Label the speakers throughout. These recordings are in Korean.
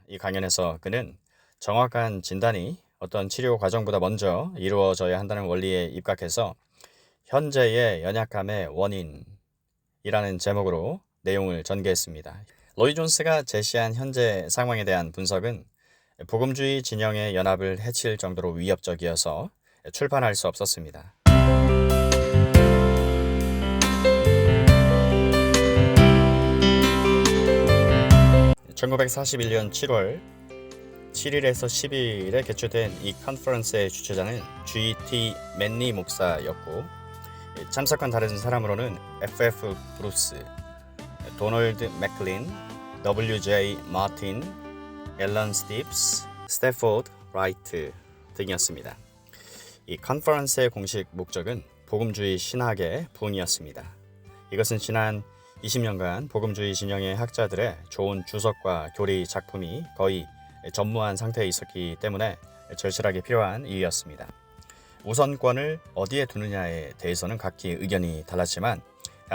Speaker 1: 이 강연에서 그는 정확한 진단이 어떤 치료 과정보다 먼저 이루어져야 한다는 원리에 입각해서 현재의 연약감의 원인이라는 제목으로 내용을 전개했습니다. 로이 존스가 제시한 현재 상황에 대한 분석은 복음주의 진영의 연합을 해칠 정도로 위협적이어서 출판할 수 없었습니다. 1941년 7월 7일에서 10일에 개최된 이 컨퍼런스의 주최자는 G.T. 맨니 목사였고, 참석한 다른 사람으로는 F.F. 브루스, 도널드 맥클린, W.J. 마틴, 앨런 스티브스, 스태포드 라이트 등이었습니다. 이 컨퍼런스의 공식 목적은 복음주의 신학의 부흥이었습니다. 이것은 지난 20년간 복음주의 진영의 학자들의 좋은 주석과 교리 작품이 거의 전무한 상태에 있었기 때문에 절실하게 필요한 이유였습니다. 우선권을 어디에 두느냐에 대해서는 각기 의견이 달랐지만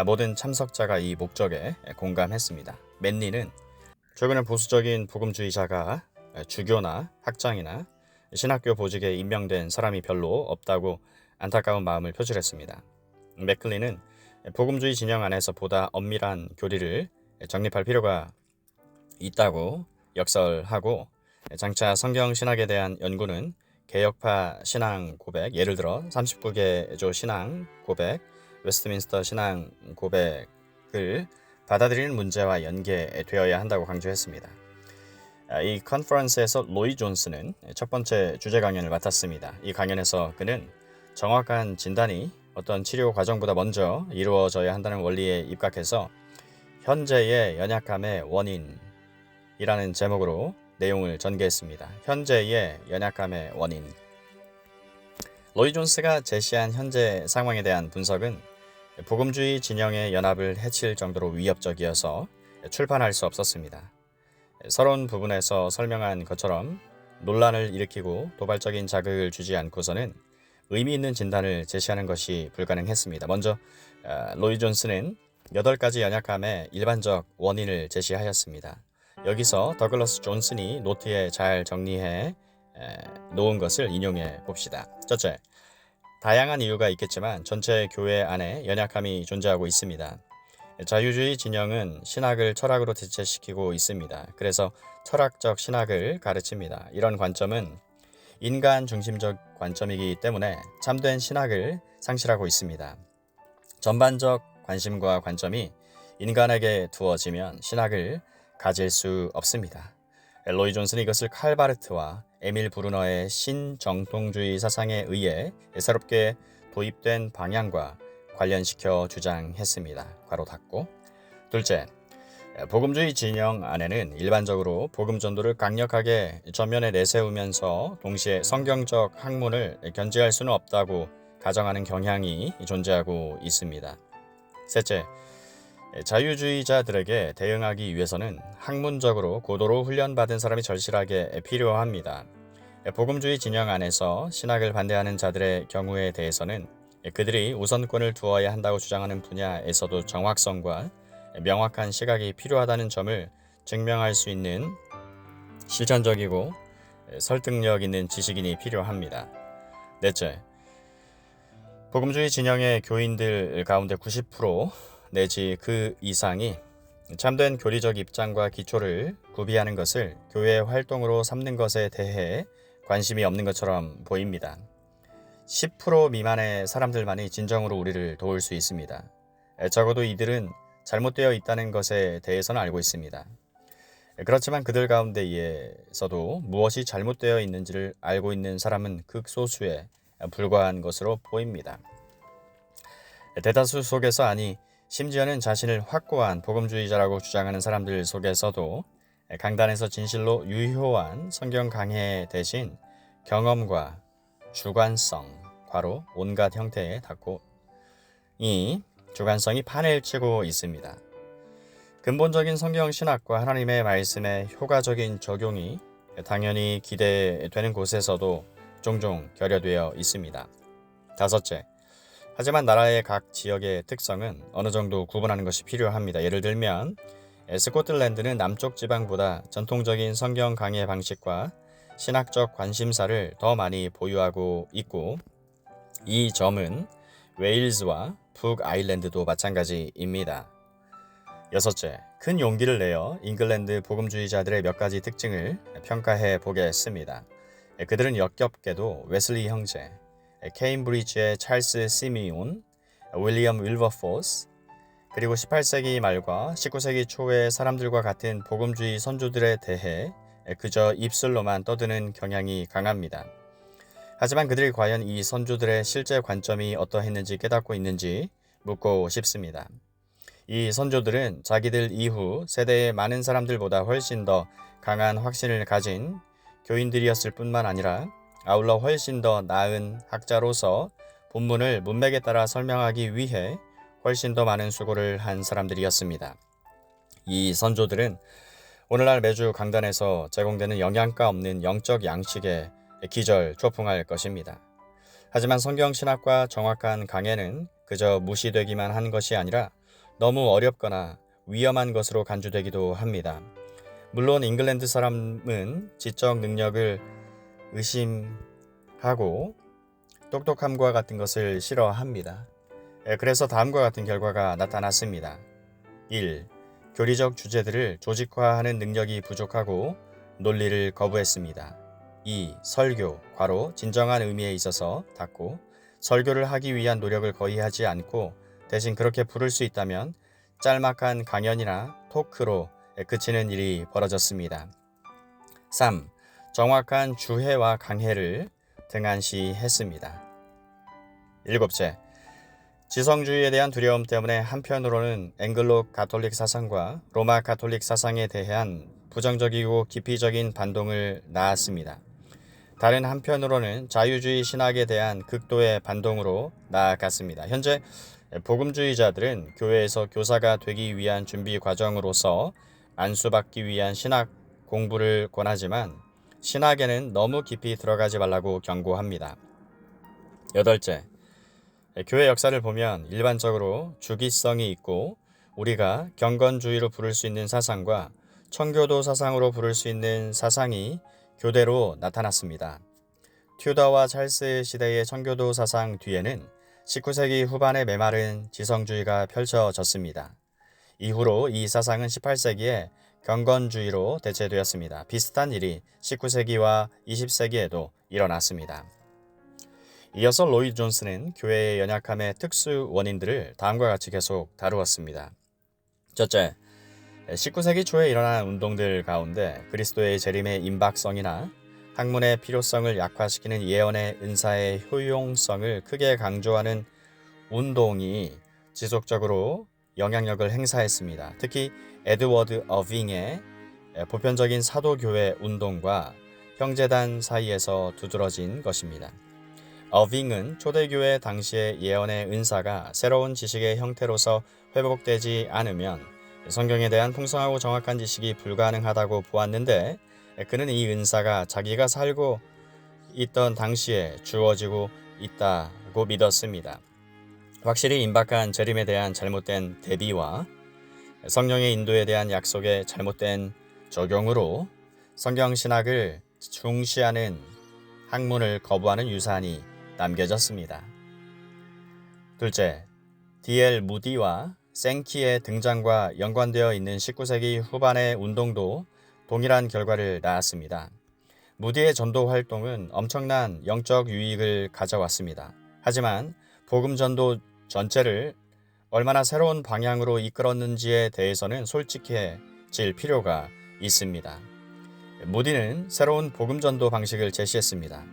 Speaker 1: 모든 참석자가 이 목적에 공감했습니다. 맨니는 최근에 보수적인 복음주의자가 주교나 학장이나 신학교 보직에 임명된 사람이 별로 없다고 안타까운 마음을 표출했습니다. 맥클린은 복음주의 진영 안에서 보다 엄밀한 교리를 정립할 필요가 있다고 역설하고, 장차 성경 신학에 대한 연구는 개혁파 신앙 고백, 예를 들어 39개조 신앙 고백, 웨스트민스터 신앙 고백을 받아들이는 문제와 연계되어야 한다고 강조했습니다. 이 컨퍼런스에서 로이 존스는 첫 번째 주제 강연을 맡았습니다. 이 강연에서 그는 정확한 진단이 어떤 치료 과정보다 먼저 이루어져야 한다는 원리에 입각해서 현재의 연약감의 원인이라는 제목으로 내용을 전개했습니다. 현재의 연약감의 원인. 로이 존스가 제시한 현재 상황에 대한 분석은 복음주의 진영의 연합을 해칠 정도로 위협적이어서 출판할 수 없었습니다. 서론 부분에서 설명한 것처럼 논란을 일으키고 도발적인 자극을 주지 않고서는 의미 있는 진단을 제시하는 것이 불가능했습니다. 먼저 로이 존스는 8가지 연약감의 일반적 원인을 제시하였습니다. 여기서 더글러스 존슨이 노트에 잘 정리해 놓은 것을 인용해 봅시다. 첫째, 다양한 이유가 있겠지만 전체 교회 안에 연약함이 존재하고 있습니다. 자유주의 진영은 신학을 철학으로 대체시키고 있습니다. 그래서 철학적 신학을 가르칩니다. 이런 관점은 인간 중심적 관점이기 때문에 참된 신학을 상실하고 있습니다. 전반적 관심과 관점이 인간에게 두어지면 신학을 가질 수 없습니다. 로이 존슨은 이것을 칼 바르트와 에밀 브루너의 신정통주의 사상에 의해 새롭게 도입된 방향과 관련시켜 주장했습니다. 괄호 닫고. 둘째, 복음주의 진영 안에는 일반적으로 복음 전도를 강력하게 전면에 내세우면서 동시에 성경적 학문을 견지할 수는 없다고 가정하는 경향이 존재하고 있습니다. 셋째, 자유주의자들에게 대응하기 위해서는 학문적으로 고도로 훈련받은 사람이 절실하게 필요합니다. 복음주의 진영 안에서 신학을 반대하는 자들의 경우에 대해서는 그들이 우선권을 두어야 한다고 주장하는 분야에서도 정확성과 명확한 시각이 필요하다는 점을 증명할 수 있는 실천적이고 설득력 있는 지식인이 필요합니다. 넷째, 복음주의 진영의 교인들 가운데 90% 내지 그 이상이 참된 교리적 입장과 기초를 구비하는 것을 교회의 활동으로 삼는 것에 대해 관심이 없는 것처럼 보입니다. 10% 미만의 사람들만이 진정으로 우리를 도울 수 있습니다. 적어도 이들은 잘못되어 있다는 것에 대해서는 알고 있습니다. 그렇지만 그들 가운데에서도 무엇이 잘못되어 있는지를 알고 있는 사람은 극소수에 불과한 것으로 보입니다. 대다수 속에서, 아니 심지어는 자신을 확고한 복음주의자라고 주장하는 사람들 속에서도 강단에서 진실로 유효한 성경 강해 대신 경험과 주관성, 괄호 온갖 형태의 닫고 이 주관성이 판을 치고 있습니다. 근본적인 성경 신학과 하나님의 말씀의 효과적인 적용이 당연히 기대되는 곳에서도 종종 결여되어 있습니다. 다섯째, 하지만 나라의 각 지역의 특성은 어느 정도 구분하는 것이 필요합니다. 예를 들면 스코틀랜드는 남쪽 지방보다 전통적인 성경 강해 방식과 신학적 관심사를 더 많이 보유하고 있고, 이 점은 웨일즈와 북아일랜드도 마찬가지입니다. 여섯째, 큰 용기를 내어 잉글랜드 복음주의자들의 몇 가지 특징을 평가해 보겠습니다. 그들은 역겹게도 웨슬리 형제, 케임브리지의 찰스 시미온, 윌리엄 윌버포스, 그리고 18세기 말과 19세기 초의 사람들과 같은 복음주의 선조들에 대해 그저 입술로만 떠드는 경향이 강합니다. 하지만 그들이 과연 이 선조들의 실제 관점이 어떠했는지 깨닫고 있는지 묻고 싶습니다. 이 선조들은 자기들 이후 세대의 많은 사람들보다 훨씬 더 강한 확신을 가진 교인들이었을 뿐만 아니라 아울러 훨씬 더 나은 학자로서 본문을 문맥에 따라 설명하기 위해 훨씬 더 많은 수고를 한 사람들이었습니다. 이 선조들은 오늘날 매주 강단에서 제공되는 영양가 없는 영적 양식에 기절초풍할 것입니다. 하지만 성경신학과 정확한 강해는 그저 무시되기만 한 것이 아니라 너무 어렵거나 위험한 것으로 간주되기도 합니다. 물론 잉글랜드 사람은 지적 능력을 의심하고 똑똑함과 같은 것을 싫어합니다. 그래서 다음과 같은 결과가 나타났습니다. 1. 교리적 주제들을 조직화하는 능력이 부족하고 논리를 거부했습니다. 2. 설교, 괄호, 진정한 의미에 있어서 닫고 설교를 하기 위한 노력을 거의 하지 않고 대신 그렇게 부를 수 있다면 짤막한 강연이나 토크로 그치는 일이 벌어졌습니다. 3. 정확한 주해와 강해를 등한시했습니다. 7째, 지성주의에 대한 두려움 때문에 한편으로는 앵글로 가톨릭 사상과 로마 가톨릭 사상에 대한 부정적이고 기피적인 반동을 낳았습니다. 다른 한편으로는 자유주의 신학에 대한 극도의 반동으로 나아갔습니다. 현재 복음주의자들은 교회에서 교사가 되기 위한 준비 과정으로서 안수받기 위한 신학 공부를 권하지만 신학에는 너무 깊이 들어가지 말라고 경고합니다. 8째, 교회 역사를 보면 일반적으로 주기성이 있고 우리가 경건주의로 부를 수 있는 사상과 청교도 사상으로 부를 수 있는 사상이 교대로 나타났습니다. 튜더와 찰스 시대의 청교도 사상 뒤에는 19세기 후반의 메마른 지성주의가 펼쳐졌습니다. 이후로 이 사상은 18세기에 경건주의로 대체되었습니다. 비슷한 일이 19세기와 20세기에도 일어났습니다. 이어서 로이드 존스는 교회의 연약함의 특수 원인들을 다음과 같이 계속 다루었습니다. 첫째, 19세기 초에 일어난 운동들 가운데 그리스도의 재림의 임박성이나 학문의 필요성을 약화시키는 예언의 은사의 효용성을 크게 강조하는 운동이 지속적으로 영향력을 행사했습니다. 특히 에드워드 어빙의 보편적인 사도교회 운동과 형제단 사이에서 두드러진 것입니다. 어빙은 초대교회 당시의 예언의 은사가 새로운 지식의 형태로서 회복되지 않으면 성경에 대한 풍성하고 정확한 지식이 불가능하다고 보았는데 그는 이 은사가 자기가 살고 있던 당시에 주어지고 있다고 믿었습니다. 확실히 임박한 재림에 대한 잘못된 대비와 성령의 인도에 대한 약속의 잘못된 적용으로 성경신학을 중시하는 학문을 거부하는 유산이 남겨졌습니다. 둘째, D.L. 무디와 생키의 등장과 연관되어 있는 19세기 후반의 운동도 동일한 결과를 낳았습니다. 무디의 전도 활동은 엄청난 영적 유익을 가져왔습니다. 하지만 복음 전도 전체를 얼마나 새로운 방향으로 이끌었는지에 대해서는 솔직해질 필요가 있습니다. 무디는 새로운 복음 전도 방식을 제시했습니다.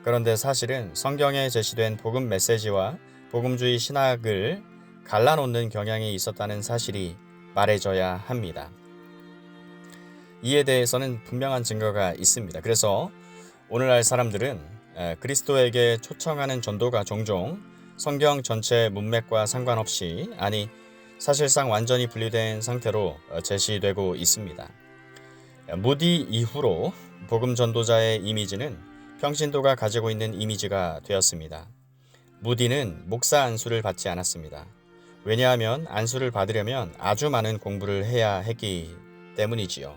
Speaker 1: 그런데 사실은 성경에 제시된 복음 메시지와 복음주의 신학을 갈라놓는 경향이 있었다는 사실이 말해져야 합니다. 이에 대해서는 분명한 증거가 있습니다. 그래서 오늘날 사람들은 그리스도에게 초청하는 전도가 종종 성경 전체 문맥과 상관없이, 아니 사실상 완전히 분리된 상태로 제시되고 있습니다. 무디 이후로 복음 전도자의 이미지는 평신도가 가지고 있는 이미지가 되었습니다. 무디는 목사 안수를 받지 않았습니다. 왜냐하면 안수를 받으려면 아주 많은 공부를 해야 했기 때문이지요.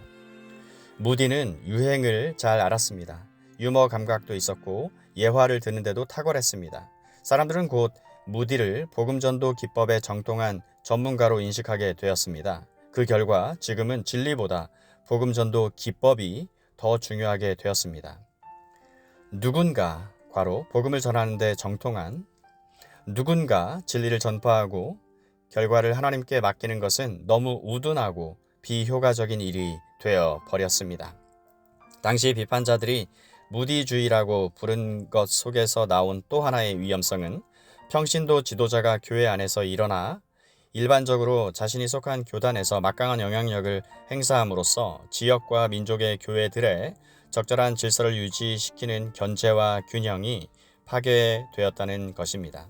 Speaker 1: 무디는 유행을 잘 알았습니다. 유머 감각도 있었고 예화를 듣는데도 탁월했습니다. 사람들은 곧 무디를 복음전도 기법에 정통한 전문가로 인식하게 되었습니다. 그 결과 지금은 진리보다 복음전도 기법이 더 중요하게 되었습니다. 누군가, 괄호, 복음을 전하는 데 정통한 누군가 진리를 전파하고 결과를 하나님께 맡기는 것은 너무 우둔하고 비효과적인 일이 되어 버렸습니다. 당시 비판자들이 무디주의라고 부른 것 속에서 나온 또 하나의 위험성은 평신도 지도자가 교회 안에서 일어나 일반적으로 자신이 속한 교단에서 막강한 영향력을 행사함으로써 지역과 민족의 교회들의 적절한 질서를 유지시키는 견제와 균형이 파괴되었다는 것입니다.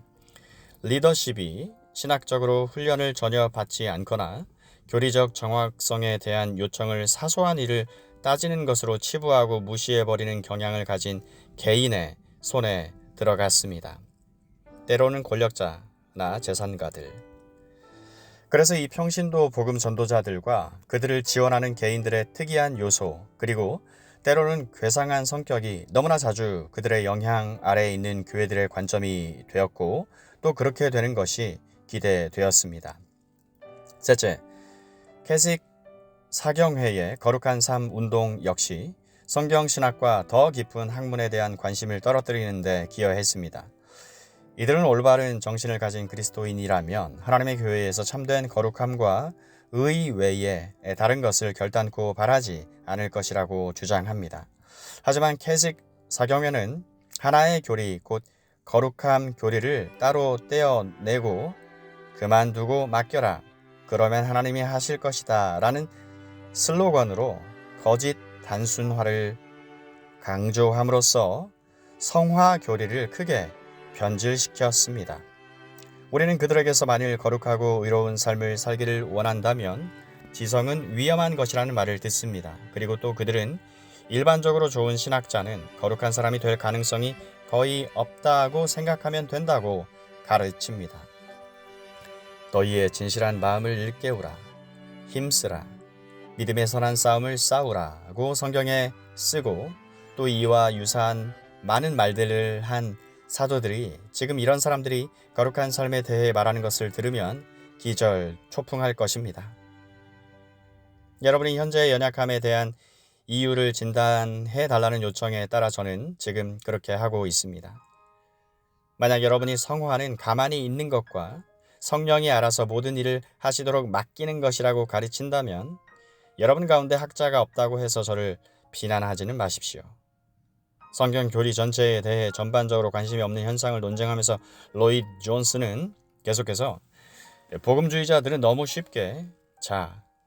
Speaker 1: 리더십이 신학적으로 훈련을 전혀 받지 않거나 교리적 정확성에 대한 요청을 사소한 일을 따지는 것으로 치부하고 무시해버리는 경향을 가진 개인의 손에 들어갔습니다. 때로는 권력자나 재산가들. 그래서 이 평신도 복음 전도자들과 그들을 지원하는 개인들의 특이한 요소, 그리고 때로는 괴상한 성격이 너무나 자주 그들의 영향 아래에 있는 교회들의 관점이 되었고 또 그렇게 되는 것이 기대되었습니다. 셋째, 캐식 사경회의 거룩한 삶 운동 역시 성경신학과 더 깊은 학문에 대한 관심을 떨어뜨리는 데 기여했습니다. 이들은 올바른 정신을 가진 그리스도인이라면 하나님의 교회에서 참된 거룩함과 의 외에 다른 것을 결단코 바라지 않을 것이라고 주장합니다. 하지만 캐식 사경회는 하나의 교리, 곧 거룩함 교리를 따로 떼어내고 그만두고 맡겨라, 그러면 하나님이 하실 것이다 라는 슬로건으로 거짓 단순화를 강조함으로써 성화 교리를 크게 변질시켰습니다. 우리는 그들에게서 만일 거룩하고 의로운 삶을 살기를 원한다면 지성은 위험한 것이라는 말을 듣습니다. 그리고 또 그들은 일반적으로 좋은 신학자는 거룩한 사람이 될 가능성이 거의 없다고 생각하면 된다고 가르칩니다. 너희의 진실한 마음을 일깨우라, 힘쓰라, 믿음의 선한 싸움을 싸우라고 성경에 쓰고 또 이와 유사한 많은 말들을 한 사도들이 지금 이런 사람들이 거룩한 삶에 대해 말하는 것을 들으면 기절초풍할 것입니다. 여러분이 현재의 연약함에 대한 이유를 진단해 달라는 요청에 따라 저는 지금 그렇게 하고 있습니다. 만약 여러분이 성화는 가만히 있는 것과 성령이 알아서 모든 일을 하시도록 맡기는 것이라고 가르친다면 여러분 가운데 학자가 없다고 해서 저를 비난하지는 마십시오. 성경 교리 전체에 대해 전반적으로 관심이 없는 현상을 논쟁하면서 로이드 존스는 계속해서 복음주의자들은 너무 쉽게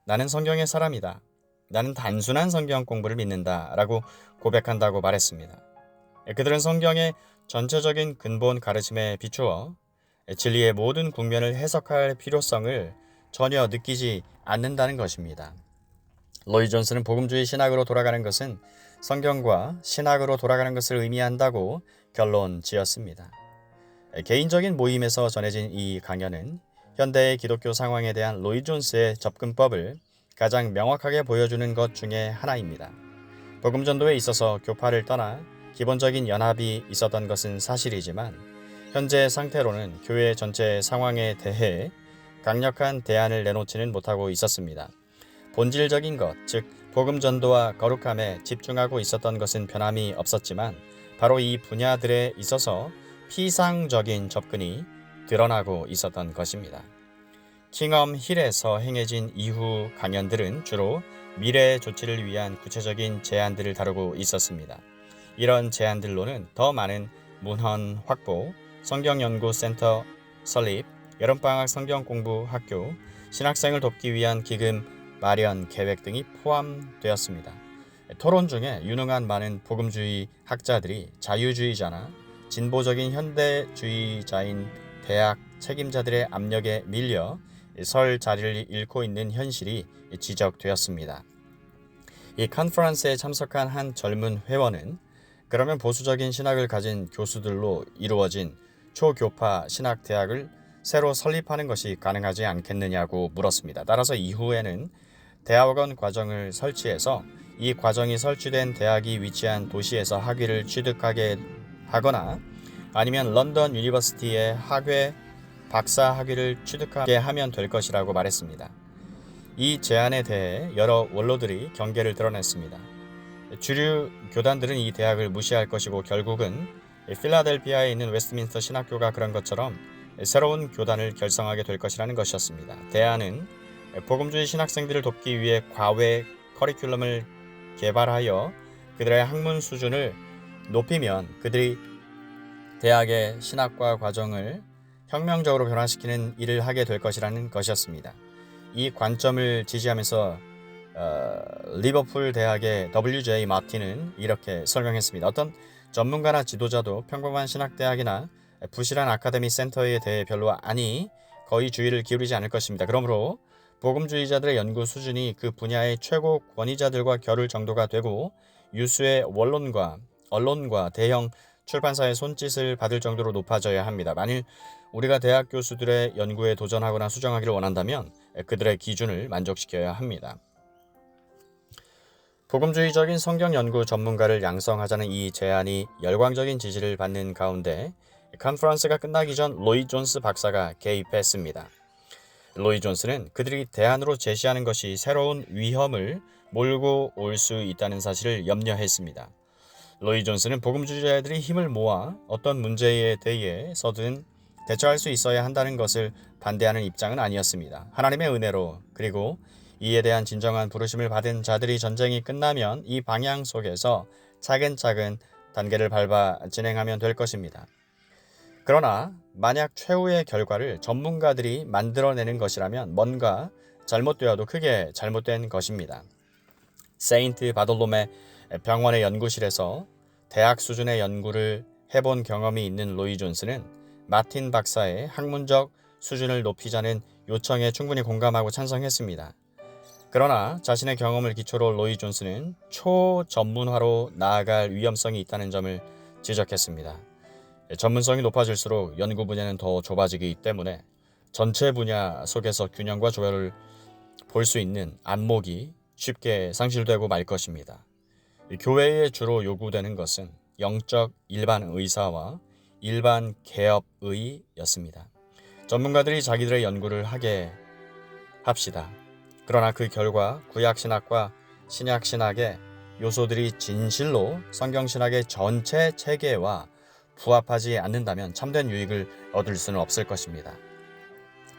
Speaker 1: 나는 성경의 사람이다, 나는 단순한 성경 공부를 믿는다 라고 고백한다고 말했습니다. 그들은 성경의 전체적인 근본 가르침에 비추어 진리의 모든 국면을 해석할 필요성을 전혀 느끼지 않는다는 것입니다. 로이드 존스는 복음주의 신학으로 돌아가는 것은 성경과 신학으로 돌아가는 것을 의미한다고 결론 지었습니다. 개인적인 모임에서 전해진 이 강연은 현대의 기독교 상황에 대한 로이드 존스의 접근법을 가장 명확하게 보여주는 것 중에 하나입니다. 복음전도에 있어서 교파를 떠나 기본적인 연합이 있었던 것은 사실이지만 현재 상태로는 교회 전체 상황에 대해 강력한 대안을 내놓지는 못하고 있었습니다. 본질적인 것, 즉 복음 전도와 거룩함에 집중하고 있었던 것은 변함이 없었지만 바로 이 분야들에 있어서 피상적인 접근이 드러나고 있었던 것입니다. 킹엄 힐에서 행해진 이후 강연들은 주로 미래 조치를 위한 구체적인 제안들을 다루고 있었습니다. 이런 제안들로는 더 많은 문헌 확보, 성경연구센터 설립, 여름방학 성경공부 학교, 신학생을 돕기 위한 기금 마련 계획 등이 포함되었습니다. 토론 중에 유능한 많은 복음주의 학자들이 자유주의자나 진보적인 현대주의자인 대학 책임자들의 압력에 밀려 설 자리를 잃고 있는 현실이 지적되었습니다. 이 컨퍼런스에 참석한 한 젊은 회원은 그러면 보수적인 신학을 가진 교수들로 이루어진 초교파 신학대학을 새로 설립하는 것이 가능하지 않겠느냐고 물었습니다. 따라서 이후에는 대학원 과정을 설치해서 이 과정이 설치된 대학이 위치한 도시에서 학위를 취득하게 하거나 아니면 런던 유니버시티의 학회 박사 학위를 취득하게 하면 될 것이라고 말했습니다. 이 제안에 대해 여러 원로들이 경계를 드러냈습니다. 주류 교단들은 이 대학을 무시할 것이고 결국은 필라델피아에 있는 웨스트민스터 신학교가 그런 것처럼 새로운 교단을 결성하게 될 것이라는 것이었습니다. 대안은 복음주의 신학생들을 돕기 위해 과외 커리큘럼을 개발하여 그들의 학문 수준을 높이면 그들이 대학의 신학과 과정을 혁명적으로 변화시키는 일을 하게 될 것이라는 것이었습니다. 이 관점을 지지하면서 리버풀 대학의 W.J. 마틴은 이렇게 설명했습니다. 어떤 전문가나 지도자도 평범한 신학대학이나 부실한 아카데미 센터에 대해 별로 거의 주의를 기울이지 않을 것입니다. 그러므로 복음주의자들의 연구 수준이 그 분야의 최고 권위자들과 겨룰 정도가 되고 유수의 언론과 대형 출판사의 손짓을 받을 정도로 높아져야 합니다. 만일 우리가 대학 교수들의 연구에 도전하거나 수정하기를 원한다면 그들의 기준을 만족시켜야 합니다. 복음주의적인 성경 연구 전문가를 양성하자는 이 제안이 열광적인 지지를 받는 가운데 컨퍼런스가 끝나기 전 로이 존스 박사가 개입했습니다. 로이 존스는 그들이 대안으로 제시하는 것이 새로운 위험을 몰고 올 수 있다는 사실을 염려했습니다. 로이 존스는 복음주의자들이 힘을 모아 어떤 문제에 대해서든 대처할 수 있어야 한다는 것을 반대하는 입장은 아니었습니다. 하나님의 은혜로 그리고 이에 대한 진정한 부르심을 받은 자들이 전쟁이 끝나면 이 방향 속에서 차근차근 단계를 밟아 진행하면 될 것입니다. 그러나 만약 최후의 결과를 전문가들이 만들어내는 것이라면 뭔가 잘못되어도 크게 잘못된 것입니다. 세인트 바돌롬의 병원의 연구실에서 대학 수준의 연구를 해본 경험이 있는 로이 존스는 마틴 박사의 학문적 수준을 높이자는 요청에 충분히 공감하고 찬성했습니다. 그러나 자신의 경험을 기초로 로이 존스는 초전문화로 나아갈 위험성이 있다는 점을 지적했습니다. 전문성이 높아질수록 연구 분야는 더 좁아지기 때문에 전체 분야 속에서 균형과 조화를 볼 수 있는 안목이 쉽게 상실되고 말 것입니다. 교회에 주로 요구되는 것은 영적 일반 의사와 일반 개업의였습니다. 전문가들이 자기들의 연구를 하게 합시다. 그러나 그 결과 구약신학과 신약신학의 요소들이 진실로 성경신학의 전체 체계와 부합하지 않는다면 참된 유익을 얻을 수는 없을 것입니다.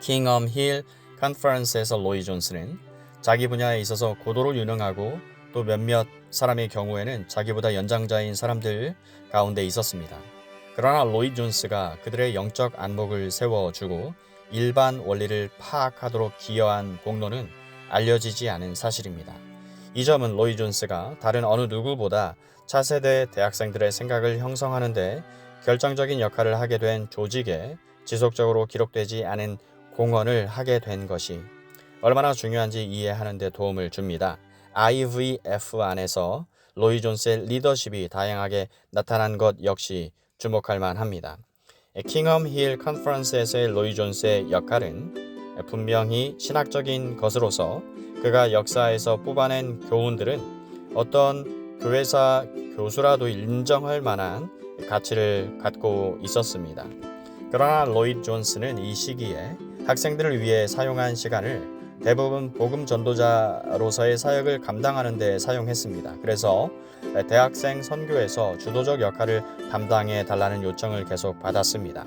Speaker 1: 킹엄 힐 컨퍼런스에서 로이 존스는 자기 분야에 있어서 고도로 유능하고 또 몇몇 사람의 경우에는 자기보다 연장자인 사람들 가운데 있었습니다. 그러나 로이 존스가 그들의 영적 안목을 세워주고 일반 원리를 파악하도록 기여한 공로는 알려지지 않은 사실입니다. 이 점은 로이 존스가 다른 어느 누구보다 차세대 대학생들의 생각을 형성하는 데 결정적인 역할을 하게 된 조직에 지속적으로 기록되지 않은 공헌을 하게 된 것이 얼마나 중요한지 이해하는 데 도움을 줍니다. IVF 안에서 로이 존스의 리더십이 다양하게 나타난 것 역시 주목할 만합니다. 킹엄 힐 컨퍼런스에서의 로이 존스의 역할은 분명히 신학적인 것으로서 그가 역사에서 뽑아낸 교훈들은 어떤 교회사 교수라도 인정할 만한 가치를 갖고 있었습니다. 그러나 로이 존스는 이 시기에 학생들을 위해 사용한 시간을 대부분 복음 전도자로서의 사역을 감당하는 데 사용했습니다. 그래서 대학생 선교에서 주도적 역할을 담당해 달라는 요청을 계속 받았습니다.